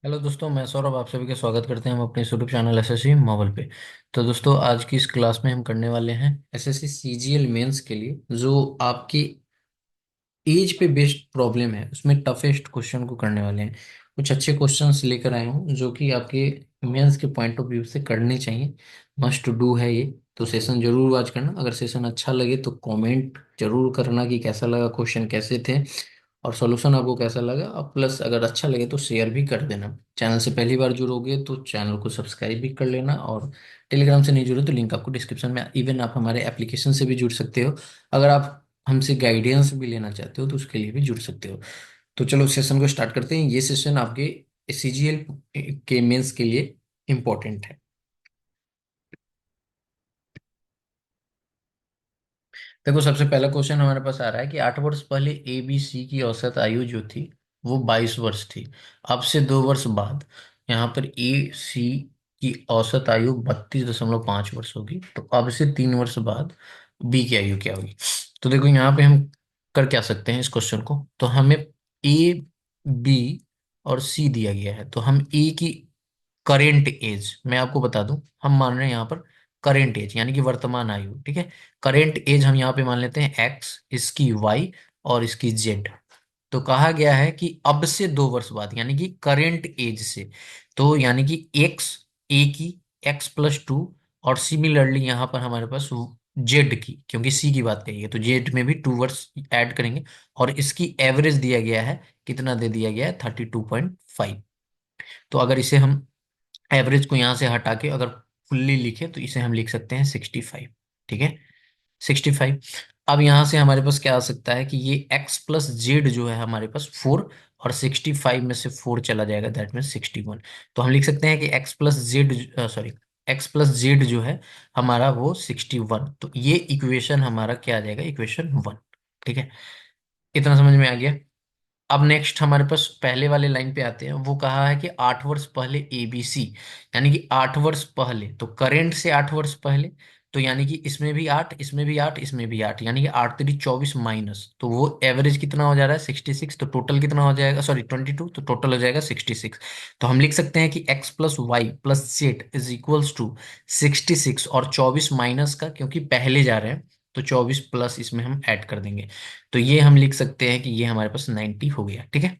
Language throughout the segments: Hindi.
हेलो दोस्तों, मैं सौरभ आप सभी का स्वागत करते हैं हम अपने यूट्यूब चैनल एसएससी मावल पे। तो दोस्तों, आज की इस क्लास में हम करने वाले हैं एसएससी सीजीएल मेंस के लिए जो आपकी एज पे बेस्ड प्रॉब्लम है उसमें टफेस्ट क्वेश्चन को करने वाले हैं। कुछ अच्छे क्वेश्चंस लेकर आए हूँ जो कि आपके मेंस के पॉइंट ऑफ व्यू से करने चाहिए। मस्ट टू डू है ये। तो सेशन जरूर वॉच करना। अगर सेशन अच्छा लगे तो कमेंट जरूर करना कि कैसा लगा, क्वेश्चन कैसे थे और सॉल्यूशन आपको कैसा लगा। और प्लस अगर अच्छा लगे तो शेयर भी कर देना। चैनल से पहली बार जुड़ोगे तो चैनल को सब्सक्राइब भी कर लेना। और टेलीग्राम से नहीं जुड़े तो लिंक आपको डिस्क्रिप्शन में, इवन आप हमारे एप्लीकेशन से भी जुड़ सकते हो। अगर आप हमसे गाइडेंस भी लेना चाहते हो तो उसके लिए भी जुड़ सकते हो। तो चलो सेशन को स्टार्ट करते हैं। ये सेशन आपके सीजीएल के मेंस के लिए इम्पोर्टेंट है। देखो, सबसे पहला क्वेश्चन हमारे पास आ रहा है कि 8 वर्ष पहले ए बी सी की औसत आयु जो थी वो 22 वर्ष थी। अब से 2 वर्ष बाद यहाँ पर ए सी की औसत आयु 32.5 वर्ष होगी। तो अब से 3 वर्ष बाद बी की आयु क्या होगी। तो देखो, यहाँ पे हम कर क्या सकते हैं इस क्वेश्चन को। तो हमें ए, बी और सी दिया गया है। तो हम ए की करेंट एज मैं आपको बता दूं। हम मान रहे हैं यहाँ पर करेंट एज यानी कि वर्तमान आयु। ठीक है। करेंट एज हम यहाँ पे मान लेते हैं एक्स, इसकी वाई और इसकी जेड। तो कहा गया है कि अब से 2 वर्ष बाद यानी कि करेंट एज से। तो यानी कि एक्स, ए की x+2 और सिमिलरली यहाँ पर हमारे पास जेड की, क्योंकि सी की बात कही है तो जेड में भी 2 वर्ष ऐड करेंगे। और इसकी एवरेज दिया गया है, कितना दे दिया गया है, 32.5। तो अगर इसे हम एवरेज को यहां से हटा के अगर फुल्ली लिखे तो इसे हम लिख सकते हैं 65। ठीक है, 65। अब यहां से हमारे पास क्या आ सकता है कि ये x+z जो है हमारे पास 4, और 65 में से 4 चला जाएगा, दैट मीन 61। तो हम लिख सकते हैं कि x+z जो है हमारा वो 61। तो ये इक्वेशन हमारा क्या आ जाएगा, इक्वेशन 1। ठीक है, इतना समझ में आ गया। अब नेक्स्ट हमारे पास पहले वाले लाइन पे आते हैं। वो कहा है कि 8 वर्ष पहले एबीसी, यानी कि 8 वर्ष पहले, तो करेंट से 8 वर्ष पहले। तो यानी कि इसमें भी 8, इसमें भी 8, इसमें भी 8, यानी कि 8×3 = 24 माइनस, तो वो एवरेज कितना हो जा रहा है, 66। तो टोटल कितना हो जाएगा, सॉरी 22, तो टोटल हो जाएगा 66। तो हम लिख सकते हैं कि x+y+z = 66 और 24 माइनस का, क्योंकि पहले जा रहे हैं तो 24 प्लस इसमें हम ऐड कर देंगे। तो ये हम लिख सकते हैं कि ये हमारे पास 90 हो गया। ठीक है।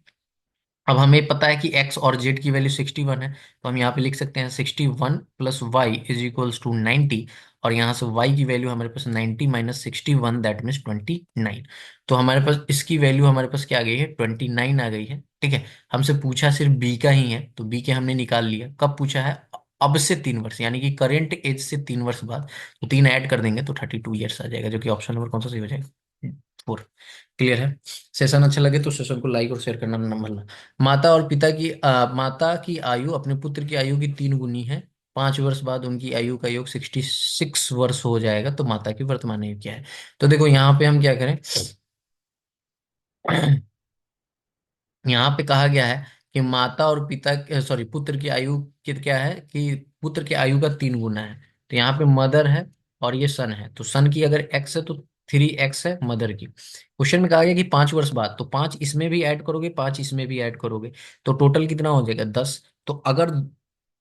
अब हमें पता है कि x और z की वैल्यू 61 है। तो हम यहाँ पे लिख सकते हैं 61 + y = 90। और यहाँ से y की वैल्यू हमारे पास 90 - 61, दैट मीन्स 29। तो हमारे पास इसकी वैल्यू हमारे पास क्या आ गई है, 29 आ गई है। ठीक है। हमसे पूछा सिर्फ b का ही है तो b के हमने निकाल लिया। कब पूछा है, अब से 3 वर्ष, यानी कि करेंट एज से 3 वर्ष बाद। तो 3 ऐड कर देंगे तो 32 ईयर्स आ जाएगा, जो कि ऑप्शन नंबर कौन सा सही हो जाएगा, 4। क्लियर है। सेशन अच्छा लगे तो सेशन को लाइक और शेयर करना ना भूलना। माता की आयु अपने पुत्र की आयु की 3 गुनी है। 5 वर्ष बाद उनकी आयु का योग 66 वर्ष हो जाएगा। तो माता की वर्तमान आयु क्या है। तो देखो, यहाँ पे हम क्या करें। यहाँ पे कहा गया है कि माता और सॉरी पुत्र की आयु क्या है कि पुत्र की आयु का 3 गुना है। तो यहाँ पे मदर है और ये सन है। तो सन की अगर एक्स है तो 3x है मदर की। क्वेश्चन में कहा गया कि 5 वर्ष बाद, तो 5 इसमें भी ऐड करोगे, 5 इसमें भी ऐड करोगे, तो टोटल कितना हो जाएगा, 10। तो अगर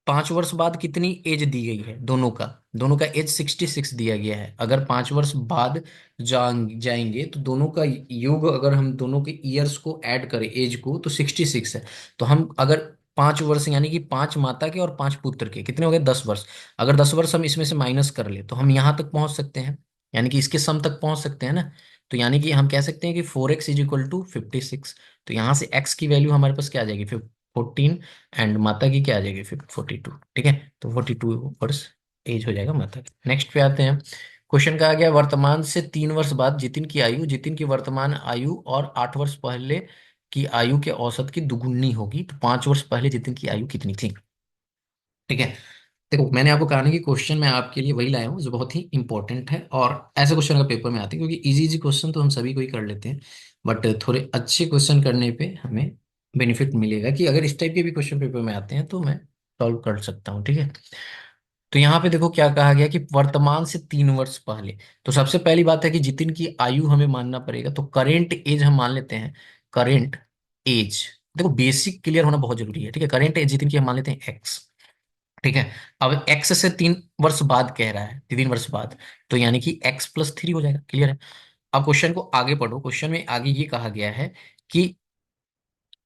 5 वर्ष बाद कितनी एज दी गई है, दोनों का एज 66 दिया गया है। अगर 5 वर्ष बाद जाएंगे तो दोनों का योग, अगर हम दोनों के ईयर्स को ऐड करें एज को, तो 66 है। तो हम अगर 5 वर्ष यानी कि 5 माता के और 5 पुत्र के कितने हो गए, 10 वर्ष। अगर 10 वर्ष हम इसमें से माइनस कर ले तो हम यहाँ तक पहुंच सकते हैं, यानी कि इसके सम तक पहुंच सकते हैं ना। तो यानी कि हम कह सकते हैं कि 4x = 56। तो यहाँ से x की वैल्यू हमारे पास क्या आ जाएगी, 14। एंड माता की क्या आ जाएगी, 42। ठीक है। तो 42 वर्ष एज हो जाएगा माता की। नेक्स्ट पे आते हैं। क्वेश्चन कहा गया, वर्तमान से 3 वर्ष बाद जितिन की वर्तमान आयु और 8 वर्ष पहले की आयु के औसत की दुगुनी होगी। तो 5 वर्ष पहले जितिन की आयु कितनी थी। ठीक है। देखो, मैंने आपको कहा ना कि क्वेश्चन मैं आपके लिए वही लाया हूँ जो बहुत ही इंपॉर्टेंट है, और ऐसे क्वेश्चन अगर पेपर में आते हैं, क्योंकि इजी इजी क्वेश्चन तो हम सभी को ही कर लेते हैं, बट थोड़े अच्छे क्वेश्चन करने पे हमें बेनिफिट मिलेगा कि अगर इस टाइप के भी क्वेश्चन पेपर में आते हैं तो मैं सॉल्व कर सकता हूँ। ठीक है। तो यहाँ पे देखो क्या कहा गया कि वर्तमान से 3 वर्ष पहले। तो सबसे पहली बात है कि जितिन की आयु हमें मानना पड़ेगा। तो करेंट एज हम मान लेते हैं, करेंट एज देखो बेसिक क्लियर होना बहुत जरूरी है, ठीक है। करेंट एज जितिन की हम मान लेते हैं एक्स, ठीक है। अब एक्स से 3 वर्ष बाद कह रहा है, 3 वर्ष बाद, तो यानी कि x+3 हो जाएगा, क्लियर है। अब क्वेश्चन को आगे पढ़ो, क्वेश्चन में आगे ये कहा गया है कि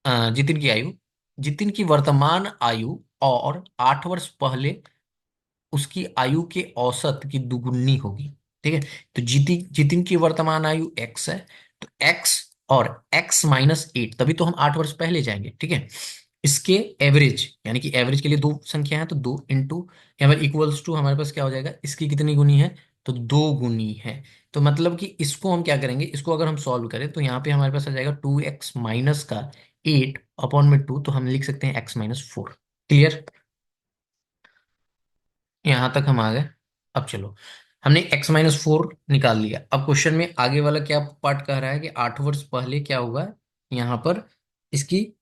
जितिन की आयु, जितिन की वर्तमान आयु और 8 वर्ष पहले उसकी आयु के औसत की दुगुनी होगी, ठीक है। तो जितिन की वर्तमान आयु एक्स है, तो एक्स और x-8, तभी तो हम 8 वर्ष पहले जाएंगे, ठीक है। इसके एवरेज, यानी कि एवरेज के लिए दो संख्या है, तो 2 इंटू, यहाँ पर इक्वल्स टू हमारे पास क्या हो जाएगा, इसकी कितनी गुनी है, तो 2 गुनी है। तो मतलब कि इसको हम क्या करेंगे, इसको अगर हम सॉल्व करें तो यहाँ पे हमारे पास आ जाएगा 2x-8/2, तो हम लिख सकते हैं x-4, क्लियर। यहां तक हम आ गए। अब चलो, हमने x-4 निकाल लिया। अब क्वेश्चन में आगे वाला क्या पार्ट कह रहा है कि 8 वर्ष पहले क्या हुआ, यहां पर इसकी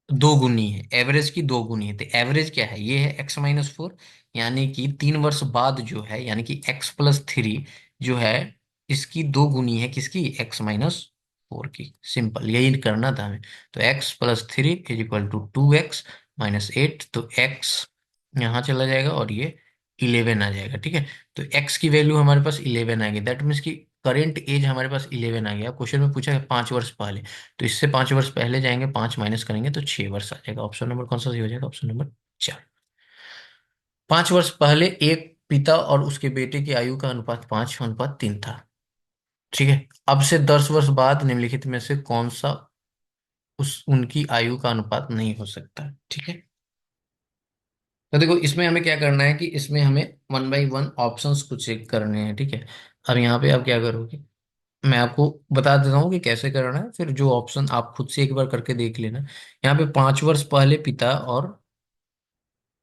2 गुनी है, एवरेज की 2 गुनी है। तो एवरेज क्या है, ये है x-4, यानी कि 3 वर्ष बाद जो है, यानी कि x+3 जो है, इसकी 2 गुनी है, किसकी, x-4 की। सिंपल यही करना था हमें। तो x+3 = 2x-8, तो x यहाँ चला जाएगा और ये 11 आ जाएगा, ठीक है। तो x की वैल्यू हमारे पास 11 आ गई, दैट मीन्स की करेंट एज हमारे पास 11 आ गया। क्वेश्चन में पूछा है 5 वर्ष पहले, तो इससे 5 वर्ष पहले जाएंगे, 5 माइनस करेंगे तो 6 वर्ष आ जाएगा। ऑप्शन नंबर कौन सा सही हो जाएगा, ऑप्शन नंबर 4। 5 वर्ष पहले एक पिता और उसके बेटे की आयु का अनुपात 5:3 था, ठीक है। अब से 10 वर्ष बाद निम्नलिखित में से कौन सा उस उनकी आयु का अनुपात नहीं हो सकता, ठीक है। तो देखो इसमें हमें क्या करना है कि इसमें हमें 1 बाई 1 ऑप्शंस को चेक करने हैं, ठीक है। अब यहाँ पे आप क्या करोगे, मैं आपको बता देता हूँ कि कैसे करना है, फिर जो ऑप्शन आप खुद से एक बार करके देख लेना। यहाँ पे 5 वर्ष पहले पिता और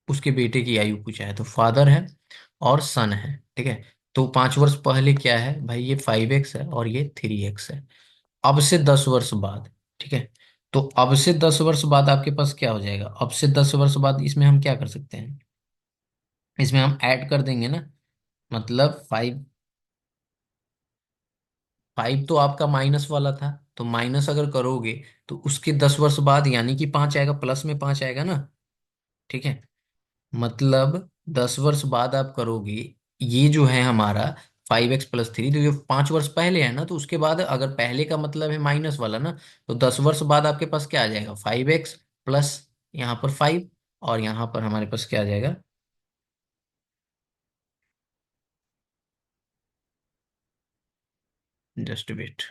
उसके बेटे की आयु पूछा है, तो फादर है और सन है, ठीक है। तो 5 वर्ष पहले क्या है भाई, ये 5x है और ये 3x है। अब से 10 वर्ष बाद, ठीक है। तो अब से 10 वर्ष बाद आपके पास क्या हो जाएगा, अब से 10 वर्ष बाद इसमें हम क्या कर सकते हैं, इसमें हम ऐड कर देंगे ना। मतलब 5 तो आपका माइनस वाला था, तो माइनस अगर करोगे तो उसके 10 वर्ष बाद यानी कि 5 आएगा, प्लस में 5 आएगा ना, ठीक है। मतलब 10 वर्ष बाद आप करोगे, ये जो है हमारा 5x+3, तो ये 5 वर्ष पहले है ना, तो उसके बाद अगर पहले का मतलब है माइनस वाला ना, तो 10 वर्ष बाद आपके पास क्या आ जाएगा, 5x प्लस यहाँ पर 5, और यहाँ पर हमारे पास क्या आ जाएगा, जस्ट वेट।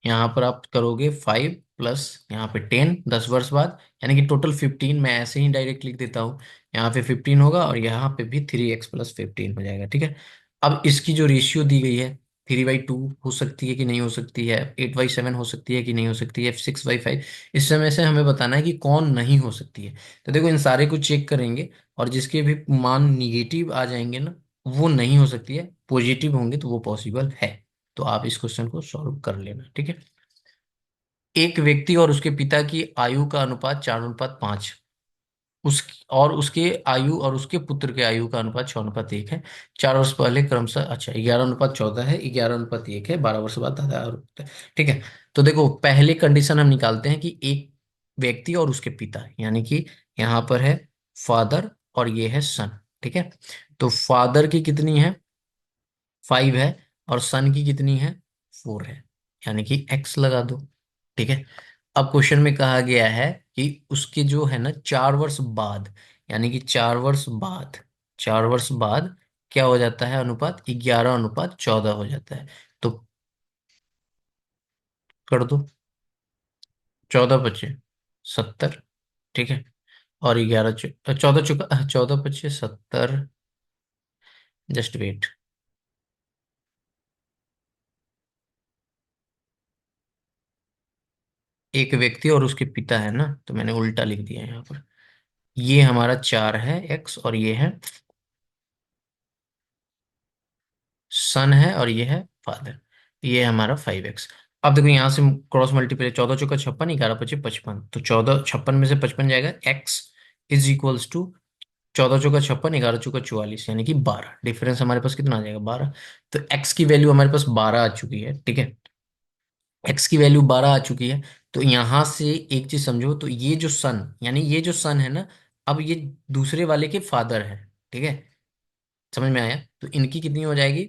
यहाँ पर आप करोगे 5 प्लस यहाँ पे 10, 10 वर्ष बाद, यानी कि टोटल 15। मैं ऐसे ही डायरेक्ट लिख देता हूँ, यहाँ पे 15 होगा और यहाँ पे भी 3x+15 हो जाएगा, ठीक है। अब इसकी जो रेशियो दी गई है, 3/2 हो सकती है कि नहीं हो सकती है, 8/7 हो सकती है कि नहीं हो सकती है, 6/5, इस समय से हमें बताना है कि कौन नहीं हो सकती है। तो देखो इन सारे को चेक करेंगे, और जिसके भी मान निगेटिव आ जाएंगे ना, वो नहीं हो सकती है, पॉजिटिव होंगे तो वो पॉसिबल है। तो आप इस क्वेश्चन को सॉल्व कर लेना, ठीक है। एक व्यक्ति और उसके पिता की आयु का अनुपात 4:5, उस और उसके आयु और उसके पुत्र के आयु का अनुपात 6:1 है। 4 वर्ष पहले क्रमशः, अच्छा 11:14 है, 11:1 है, 12 वर्ष बाद दादा और पुत्र, ठीक है। तो देखो पहले कंडीशन हम निकालते हैं कि एक व्यक्ति और उसके पिता, यानी कि यहाँ पर है फादर और ये है सन, ठीक है। तो फादर की कितनी है, 5 है, और सन की कितनी है, 4 है, यानी कि एक्स लगा दो, ठीक है। अब क्वेश्चन में कहा गया है कि उसके जो है ना 4 वर्ष बाद, यानी कि 4 वर्ष बाद, 4 वर्ष बाद क्या हो जाता है अनुपात, 11:14 हो जाता है। तो कर दो, 14×5 = 70, ठीक है। और 14×5 = 70, जस्ट वेट। एक व्यक्ति और उसके पिता है ना, तो मैंने उल्टा लिख दिया यहाँ पर। ये हमारा 4 है एक्स, और ये है सन है, और ये है फादर, ये हमारा 5x। अब देखो यहाँ से क्रॉस मल्टीप्लाई, 14×4 = 56, 11×5 = 55, तो 14, 56 में से 55 जाएगा, x इज इक्वल्स टू 14×4 = 56, 11×4 = 44, यानी कि 12। डिफरेंस हमारे पास कितना आ जाएगा, 12। तो x की वैल्यू हमारे पास 12 आ चुकी है, ठीक है। x की वैल्यू 12 आ चुकी है। तो यहां से एक चीज समझो, तो ये जो सन, यानी ये जो सन है ना, अब ये दूसरे वाले के फादर है। ठीक है, समझ में आया? तो इनकी कितनी हो जाएगी,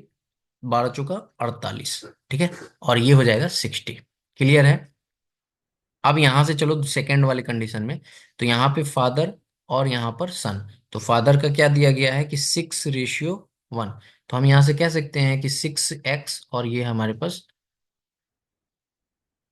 12 चौका 48। ठीक है, और ये हो जाएगा 60। क्लियर है? अब यहां से चलो सेकेंड वाले कंडीशन में। तो यहाँ पे फादर और यहाँ पर सन। तो फादर का क्या दिया गया है कि 6:1। तो हम यहां से कह सकते हैं कि 6x, और ये हमारे पास,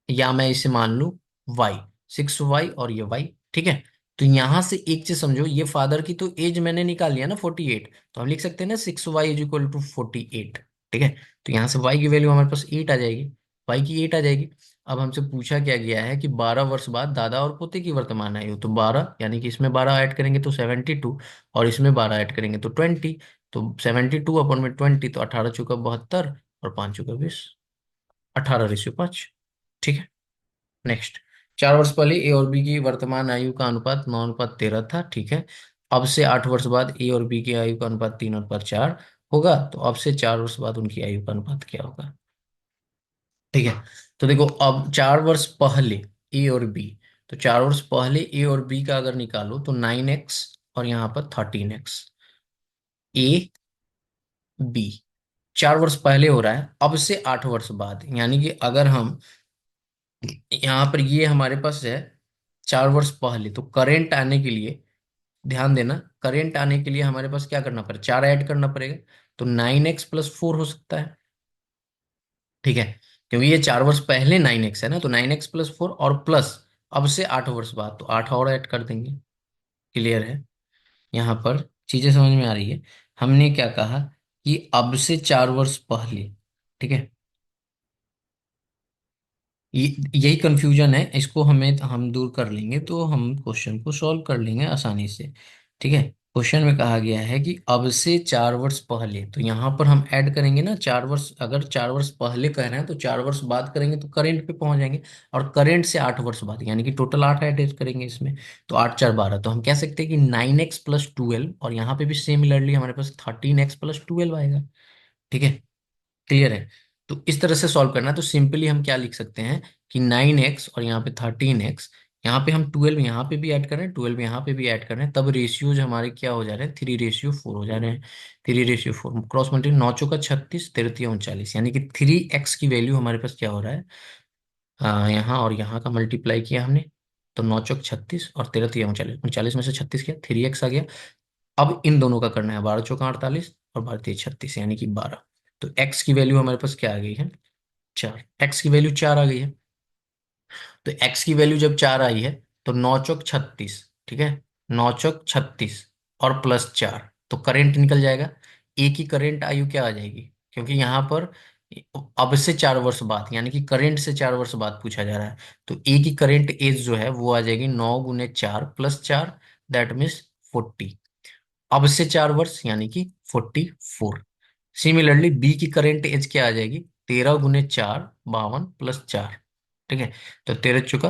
या मैं इसे मान लूं y, 6y और ये y। ठीक है, तो यहां से एक चीज समझो, ये फादर की तो एज मैंने निकाल लिया ना 48, तो हम लिख सकते हैं ना 6y = 48। ठीक है, तो यहाँ से y की वैल्यू हमारे पास 8 आ जाएगी, y की 8 आ जाएगी। अब हमसे पूछा क्या गया है कि 12 वर्ष बाद दादा और पोते की वर्तमान आयु, तो 12, यानी कि इसमें 12 ऐड करेंगे तो 72, और इसमें 12 ऐड करेंगे तो 20। तो 72/20, तो 18 चौका 72, और 5 चौका 20, 18:5। ठीक है, नेक्स्ट। 4 वर्ष पहले ए और बी की वर्तमान आयु का अनुपात 9:13 था। ठीक है, अब से 8 वर्ष बाद ए और बी की आयु का अनुपात 3:4 होगा। तो अब से 4 वर्ष बाद उनकी आयु का अनुपात क्या होगा? ठीक है, तो देखो, अब 4 वर्ष पहले ए और बी, तो 4 वर्ष पहले ए और बी का अगर निकालो तो 9x, और यहाँ पर 13x। ए बी 4 वर्ष पहले हो रहा है, अब से 8 वर्ष बाद, यानी कि अगर हम यहाँ पर, ये हमारे पास है 4 वर्ष पहले, तो करेंट आने के लिए, ध्यान देना, करेंट आने के लिए हमारे पास क्या करना पड़ेगा, 4 ऐड करना पड़ेगा। तो 9x + 4 हो सकता है। ठीक है, क्योंकि ये 4 वर्ष पहले 9x है ना, तो 9x + 4, और प्लस अब से 8 वर्ष बाद, तो 8 और ऐड कर देंगे। क्लियर है? यहाँ पर चीजें समझ में आ रही है? हमने क्या कहा कि अब से 4 वर्ष पहले। ठीक है, ये यही कंफ्यूजन है, इसको हम दूर कर लेंगे तो हम क्वेश्चन को सॉल्व कर लेंगे आसानी से। ठीक है, क्वेश्चन में कहा गया है कि अब से 4 वर्ष पहले, तो यहाँ पर हम ऐड करेंगे ना 4 वर्ष, अगर 4 वर्ष पहले कह रहे हैं तो 4 वर्ष बाद करेंगे तो करेंट पे पहुंच जाएंगे, और करेंट से 8 वर्ष बाद, यानी कि टोटल 8 ऐड करेंगे इसमें। तो 8×4 = 12, तो हम कह सकते हैं कि 9x + 12, और यहाँ पे भी सिमिलरली हमारे पास 13x + 12 आएगा। ठीक है, क्लियर है? तो इस तरह से सॉल्व करना है, तो सिंपली हम क्या लिख सकते हैं कि 9x और यहाँ पे 13x, यहाँ पे हम 12 यहाँ पे भी ऐड कर रहे हैं, 12 यहाँ पे भी ऐड कर रहे हैं, तब रेशियोज हमारे क्या हो जा रहे हैं, 3:4 हो जा रहे हैं। 3:4 क्रॉस मल्टी, 9 चौका 36, 13×3 39, यानी कि 3x की वैल्यू हमारे पास क्या हो रहा है, यहाँ और यहाँ का मल्टीप्लाई किया हमने, तो 9 चौक 36 और 13×3 39, 39 में से 36 किया, 3x आ गया। अब इन दोनों का करना है, 12 चौका 48 और 12×3 36, यानी कि 12। तो x की वैल्यू हमारे पास क्या आ गई है, 4। x की वैल्यू 4 आ गई है। तो x की वैल्यू जब 4 आई है, तो 9 चौक 36। ठीक है, 9 चौक 36 और +4, तो करंट निकल जाएगा। ए की करंट आयु क्या आ जाएगी, क्योंकि यहाँ पर अब से 4 वर्ष बाद, यानी कि करंट से 4 वर्ष बाद पूछा जा रहा है, तो ए की करंट एज जो है वो आ जाएगी 9 × 4 + 4, दैट मीन्स 40। अब से 4 वर्ष, यानी कि 44। सिमिलरली बी की करेंट एज क्या आ जाएगी, 13 × 4 52 +4। ठीक है, तो 13 चुका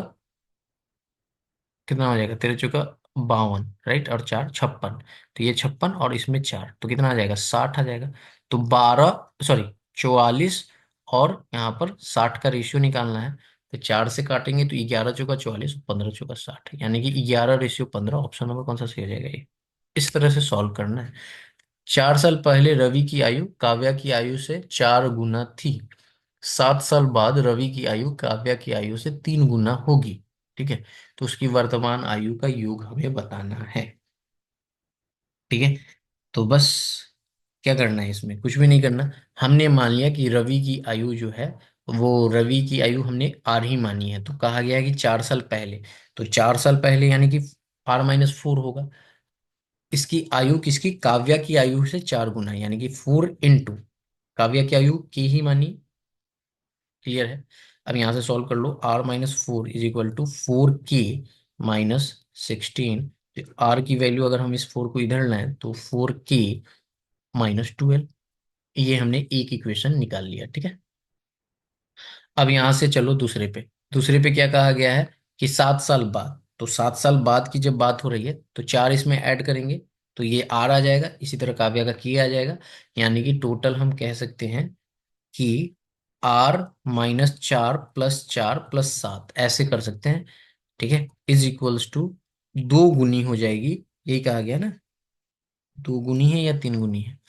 कितना हो जाएगा, 13 चुका 52, राइट, और 4 56, तो ये 56 और इसमें 4, तो कितना आ जाएगा, 60 आ जाएगा। तो 44, और यहाँ पर 60 का रेशियो निकालना है, तो 4 से काटेंगे तो 11 चुका 44, 15 चुका 60, यानी कि 11:15। ऑप्शन नंबर कौन सा सही हो जाएगा ये? इस तरह से सॉल्व करना है। 4 साल पहले रवि की आयु काव्या की आयु से 4 गुना थी। 7 साल बाद रवि की आयु काव्या की आयु से 3 गुना होगी। ठीक है, तो उसकी वर्तमान आयु का योग हमें बताना है। ठीक है, तो बस क्या करना है, इसमें कुछ भी नहीं करना। हमने मान लिया कि रवि की आयु जो है, वो रवि की आयु हमने आर ही मानी है, तो कहा गया है कि 4 साल पहले, तो 4 साल पहले यानी कि R - 4 होगा। इसकी आयु किसकी, काव्या की आयु से 4 गुना, यानी कि 4 × काव्या की आयु की ही मानी। क्लियर है? अब यहां से सॉल्व कर लो, R - 4 = 4k - 16। आर की वैल्यू अगर हम इस 4 को इधर लाएं तो 4k - 12, ये हमने एक इक्वेशन निकाल लिया। ठीक है, अब यहां से चलो दूसरे पे। दूसरे पे क्या कहा गया है कि 7 साल बाद, तो 7 साल बाद की जब बात हो रही है तो 4 इसमें ऐड करेंगे, तो ये आर आ जाएगा, इसी तरह काव्या का की आ जाएगा, यानी कि टोटल हम कह सकते हैं कि r -4 + 4 + 7 ऐसे कर सकते हैं। ठीक है, इज इक्वल्स टू 2 गुनी हो जाएगी। यही कहा गया ना, 2 गुनी है या 3 गुनी है?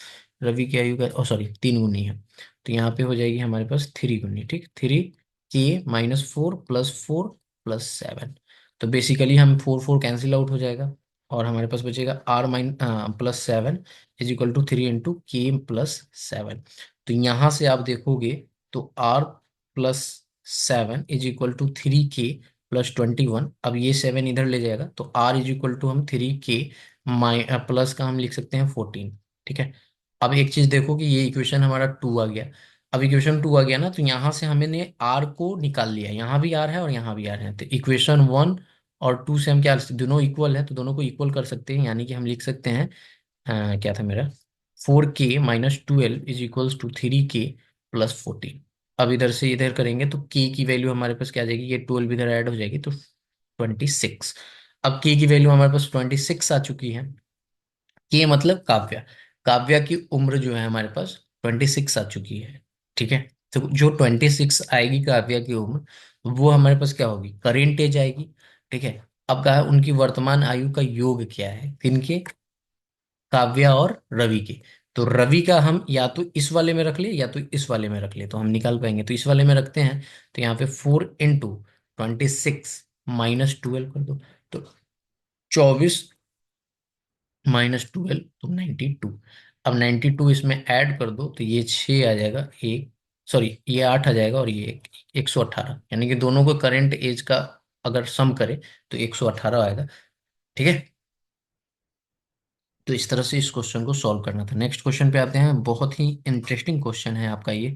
रवि की आयु का, ओ सॉरी, 3 गुनी है। तो यहाँ पे हो जाएगी हमारे पास 3 गुनी। ठीक, 3 k - 4 + 4 + 7। तो बेसिकली हम 4 4 कैंसिल आउट हो जाएगा, और हमारे पास बचेगा r +7 is equal to 3 × k + 7। तो यहाँ से आप देखोगे तो r +7 is equal to 3k + 21। अब ये 7 इधर ले जाएगा, तो r इज इक्वल टू हम 3k प्लस का हम लिख सकते हैं 14। ठीक है, अब एक चीज देखो कि ये इक्वेशन हमारा 2 आ गया। अब इक्वेशन 2 आ गया ना, तो यहाँ से हमने आर को निकाल लिया, यहाँ भी आर है और यहाँ भी आर है। तो इक्वेशन 1 और 2 से हम क्या, दोनों इक्वल है तो दोनों को इक्वल कर सकते हैं, यानी कि हम लिख सकते हैं क्या था मेरा, 4k - 12 is equals to 3k + 14। अब इधर से इधर करेंगे तो k की वैल्यू हमारे पास क्या आ जाएगी, ये 12 इधर ऐड हो जाएगी तो 26। अब k की वैल्यू हमारे पास 26 आ चुकी है। के मतलब काव्या, काव्या की उम्र जो है हमारे पास 26 आ चुकी है। ठीक है, तो जो 26 आएगी काव्या की उम्र, वो हमारे पास क्या होगी, करेंट एज आएगी। ठीक है, अब कहा है उनकी वर्तमान आयु का योग क्या है, किनके, काव्या और रवि के। तो रवि का हम या तो इस वाले में रख ले या तो इस वाले में रख ले, तो हम निकाल पाएंगे। तो इस वाले में रखते हैं, तो यहाँ पे 4 × 26 - 12 कर दो, तो 24 -12 तो 92। अब 92 इसमें ऐड कर दो तो ये 6 आ जाएगा, एक सॉरी ये 8 आ जाएगा, और ये 118, यानी कि दोनों को करंट एज का अगर सम करे तो 118 आएगा। ठीक है, तो इस तरह से इस क्वेश्चन को सॉल्व करना था। नेक्स्ट क्वेश्चन पे आते हैं, बहुत ही इंटरेस्टिंग क्वेश्चन है आपका ये।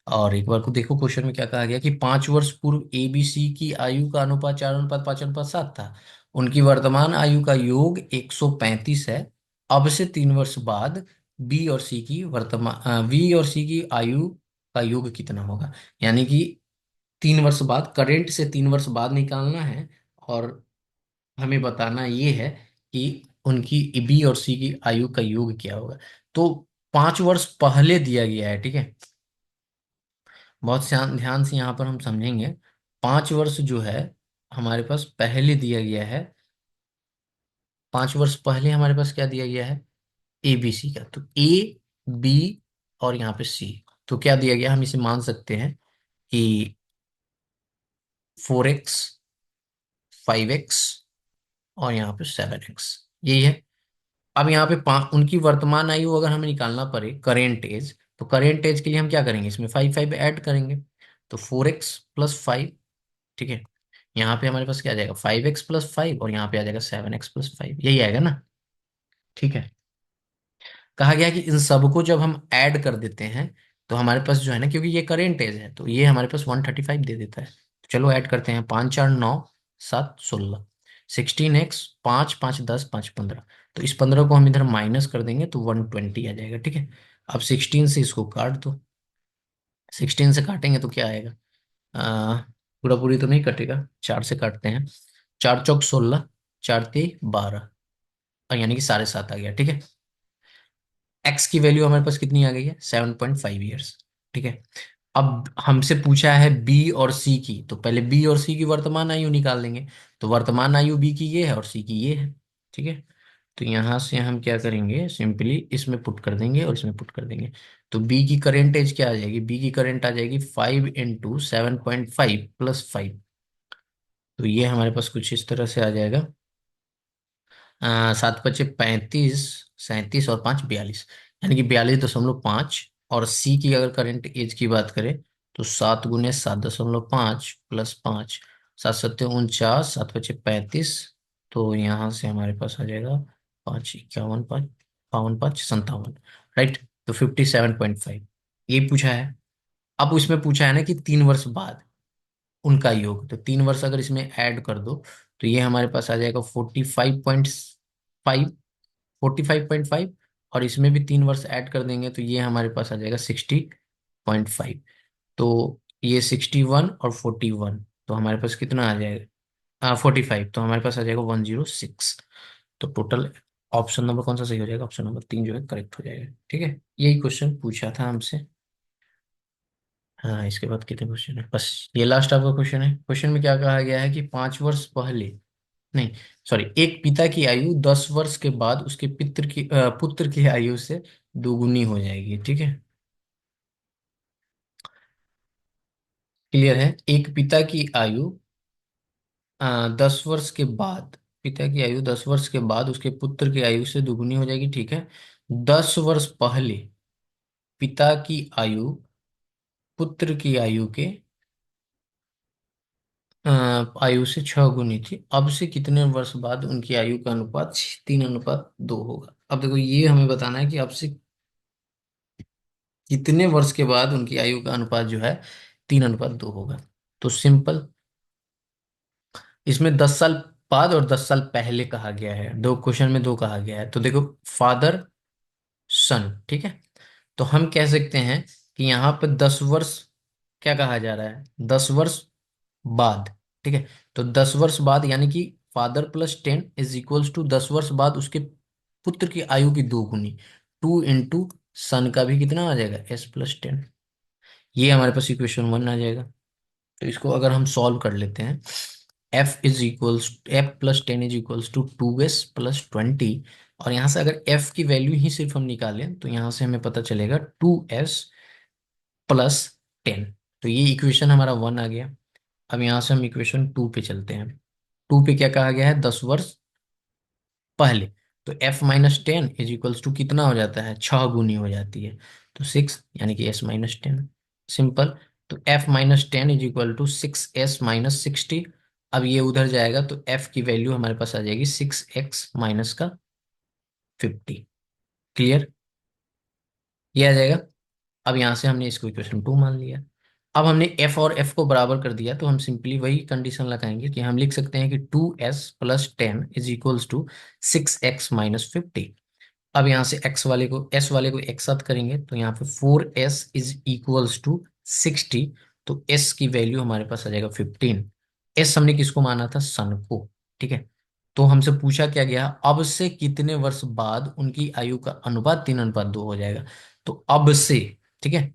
और एक बार को देखो क्वेश्चन में क्या कहा गया कि 5 वर्ष पूर्व ABC की आयु का अनुपात 4:5:7 था। उनकी वर्तमान आयु का योग 135 है। अब से 3 वर्ष बाद बी और सी की आयु का योग कितना होगा। यानी कि 3 वर्ष बाद, करेंट से 3 वर्ष बाद निकालना है, और हमें बताना ये है कि उनकी बी और सी की आयु का योग क्या होगा। तो 5 वर्ष पहले दिया गया है। ठीक है, बहुत ध्यान ध्यान से यहाँ पर हम समझेंगे। 5 वर्ष जो है हमारे पास पहले दिया गया है, 5 वर्ष पहले हमारे पास क्या दिया गया है, ए बी सी का। तो ए, बी और यहाँ पे सी, तो क्या दिया गया, हम इसे मान सकते हैं कि 4x, 5x और यहाँ पे 7x, यही है। अब यहाँ पे उनकी वर्तमान आयु अगर हमें निकालना पड़े, करेंट एज, तो करेंट एज के लिए हम क्या करेंगे, इसमें 5 5 ऐड करेंगे, तो 4x + 5। ठीक है, यहाँ पे हमारे पास क्या आ जाएगा, 5x + 5, और यहाँ पे आ जाएगा 7x + 5, यही आएगा ना। ठीक है, कहा गया कि इन सबको जब हम ऐड कर देते हैं तो हमारे पास जो है ना, क्योंकि ये करेंट एज है तो ये हमारे पास 135 दे देता है। तो चलो ऐड करते हैं, 5 4 9 7 16, 16x, 5 5 10 5 15। तो इस 15 को हम इधर माइनस कर देंगे तो 120 आ जाएगा। ठीक है, अब 16 से इसको काट दो, 16 से काटेंगे तो क्या आएगा, पूरा पूरी तो नहीं कटेगा, 4 से काटते हैं, 4 चौक 16, 4 तिय 12, और यानी कि 7.5 आ गया। ठीक है, एक्स की वैल्यू हमारे पास कितनी आ गई है, 7.5 ईयर्स। ठीक है, अब हमसे पूछा है बी और सी की, तो पहले बी और सी की वर्तमान आयु निकाल लेंगे। तो वर्तमान आयु बी की ये है और सी की ये है। ठीक है, तो यहां से हम क्या करेंगे, सिंपली इसमें पुट कर देंगे और इसमें पुट कर देंगे। तो बी की करेंट एज क्या आ जाएगी, बी की करेंट आ जाएगी 5 × 7.5 + 5। तो ये हमारे पास कुछ इस तरह से आ जाएगा, 7 × 5 = 35, 37 और 5 = 42, यानी कि 42.5। और सी की अगर करंट एज की बात करें तो 7 × 7.5 + 5, 7 × 7 = 49, 7 × 5 = 35। तो यहाँ से हमारे पास आ जाएगा 5 × 51, 5 × 5 = 57, राइट। तो 57.5 ये पूछा है। अब उसमें पूछा है ना कि 3 वर्ष बाद उनका योग, तो 3 वर्ष अगर इसमें ऐड कर दो तो ये हमारे पास आ जाएगा 45.5, 45.5, और इसमें भी 3 वर्ष ऐड कर देंगे तो ये हमारे पास आ जाएगा 60.5। तो ये 61 और 41, तो हमारे पास कितना आ जाएगा, 45, तो हमारे पास आ जाएगा 106। तो टोटल ऑप्शन नंबर कौन सा सही हो जाएगा, ऑप्शन नंबर 3 जो है करेक्ट हो जाएगा। ठीक है, यही क्वेश्चन पूछा था हमसे। हाँ, इसके बाद कितने क्वेश्चन है? बस ये लास्ट आपका क्वेश्चन है। क्वेश्चन में क्या कहा गया है कि 5 वर्ष पहले, नहीं सॉरी, एक पिता की आयु 10 वर्ष के बाद उसके पुत्र की आयु से दोगुनी हो जाएगी। ठीक है, क्लियर है? एक पिता की आयु 10 वर्ष के बाद, पिता की आयु 10 वर्ष के बाद उसके पुत्र की आयु से दुगुनी हो जाएगी। ठीक है, 10 वर्ष पहले पिता की आयु पुत्र की आयु के अ, आयु से 6 गुनी थी। अब से कितने वर्ष बाद उनकी आयु का अनुपात 3:2 होगा? अब देखो, ये हमें बताना है कि अब से कितने वर्ष के बाद उनकी आयु का अनुपात जो है 3:2 होगा। तो सिंपल, इसमें 10 साल बाद और 10 साल पहले कहा गया है, दो क्वेश्चन में दो कहा गया है। तो देखो, फादर सन, ठीक है, तो हम कह सकते हैं कि यहाँ पे 10 वर्ष क्या कहा जा रहा है, 10 वर्ष बाद। ठीक है, तो 10 वर्ष बाद यानी कि father + 10 = 10 वर्ष बाद उसके पुत्र की आयु की दोगुनी, 2 × सन का भी कितना आ जाएगा, s + 10। ये हमारे पास इक्वेशन 1 आ जाएगा। तो इसको अगर हम सॉल्व कर लेते हैं, f + 10 = 2s + 20, और यहाँ से अगर f की वैल्यू ही सिर्फ हम निकालें तो यहाँ से हमें पता चलेगा 2s + 10। तो ये इक्वेशन हमारा 1 आ गया। अब यहाँ से हम इक्वेशन 2 पे चलते हैं। 2 पे क्या कहा गया है, 10 वर्ष पहले। तो f - 10 = कितना हो जाता है, 6 गुनी हो जाती है, तो 6, यानी कि s - 10। सिंपल। तो f - 10 = 6s - 60। अब ये उधर जाएगा तो f की वैल्यू हमारे पास आ जाएगी 6x - 50। क्लियर? ये आ जाएगा। अब यहाँ से हमने इसको इक्वेशन 2 मान लिया। अब हमने f और f को बराबर कर दिया, तो हम सिंपली वही कंडीशन लगाएंगे कि हम लिख सकते हैं कि 2s + 10 = 6x - 50। अब यहाँ से x वाले को s वाले को एक साथ करेंगे तो यहाँ पे 4s = 60। तो s की वैल्यू हमारे पास आ जाएगा 15। s हमने किसको माना था, सन को। ठीक है, तो हमसे पूछा क्या गया, अब से कितने वर्ष बाद उनकी आयु का अनुपात 3:2 हो जाएगा। तो अब से, ठीक है,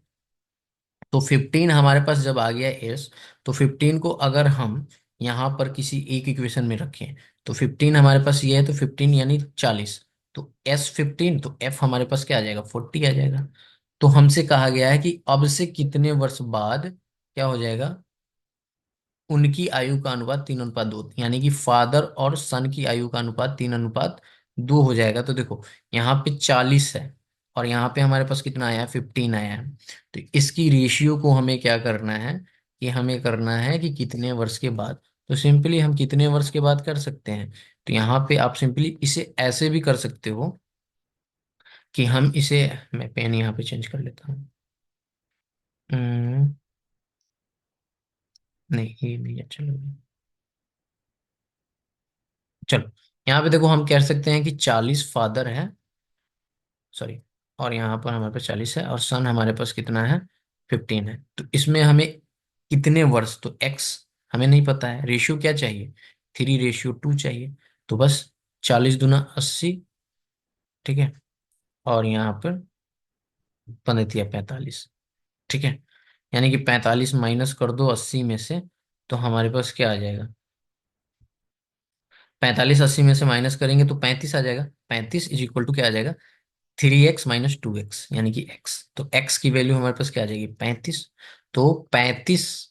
तो 15 हमारे पास जब आ गया एस, तो 15 को अगर हम यहाँ पर किसी एक इक्वेशन में रखें, तो 15 हमारे पास ये है, तो 15 यानी 40। तो s 15, तो f हमारे पास क्या आ जाएगा, 40 आ जाएगा। तो हमसे कहा गया है कि अब से कितने वर्ष बाद क्या हो जाएगा, उनकी आयु का अनुपात 3:2, यानी कि फादर और सन की आयु का अनुपात 3:2 हो जाएगा। तो देखो, यहाँ पे 40 है और यहाँ पे हमारे पास कितना आया है, 15 आया है। तो इसकी रेशियो को हमें क्या करना है, कि हमें करना है कि कितने वर्ष के बाद। तो सिंपली हम कितने वर्ष के बाद कर सकते हैं, तो यहाँ पे आप सिंपली इसे ऐसे भी कर सकते हो कि हम इसे, मैं पेन यहाँ पे चेंज कर लेता हूँ। हम्म, नहीं ये नहीं अच्छा लग रहा। चलो, यहाँ पे देखो, हम कह सकते हैं कि 40 फादर है, सॉरी, और यहाँ पर हमारे पास 40 है और सन हमारे पास कितना है, 15 है। तो इसमें हमें कितने वर्ष, तो एक्स हमें नहीं पता है, रेशियो क्या चाहिए, 3:2 चाहिए। तो बस 40 × 80, ठीक है, और यहाँ पर 15×45, ठीक है, यानी कि 45 माइनस कर दो 80 में से, तो हमारे पास क्या आ जाएगा, 45 80 में से माइनस करेंगे तो 35 आ जाएगा। 35 = क्या आ जाएगा, 3x - 2x, यानी कि x। तो x की वैल्यू हमारे पास क्या आ जाएगी, 35। तो 35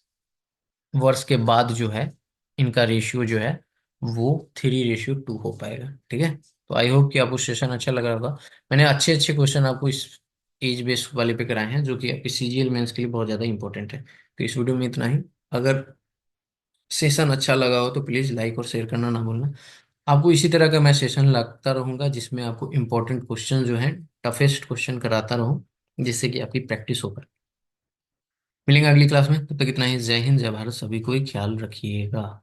वर्ष के बाद जो है, इनका रेशियो जो है वो 3:2 हो पाएगा। ठीक है, तो आई होप कि आपको सेशन अच्छा लगा होगा। मैंने अच्छे अच्छे क्वेश्चन आपको इस एज बेस्ड वाले पे कराए हैं, जो कि आपके सीजीएल मेंस के लिए बहुत ज़्यादा इंपॉर्टेंट है। तो इस वीडियो में इतना ही। अगर सेशन अच्छा लगा हो तो प्लीज़ लाइक और शेयर करना ना भूलना। आपको इसी तरह का मैं सेशन लगता रहूंगा जिसमें आपको इंपॉर्टेंट क्वेश्चन जो है, टफेस्ट क्वेश्चन कराता रहूं, जिससे कि आपकी प्रैक्टिस हो पाए। मिलेंगे अगली क्लास में, तब तक इतना ही। जय हिंद, जय भारत, सभी को ही ख्याल रखिएगा।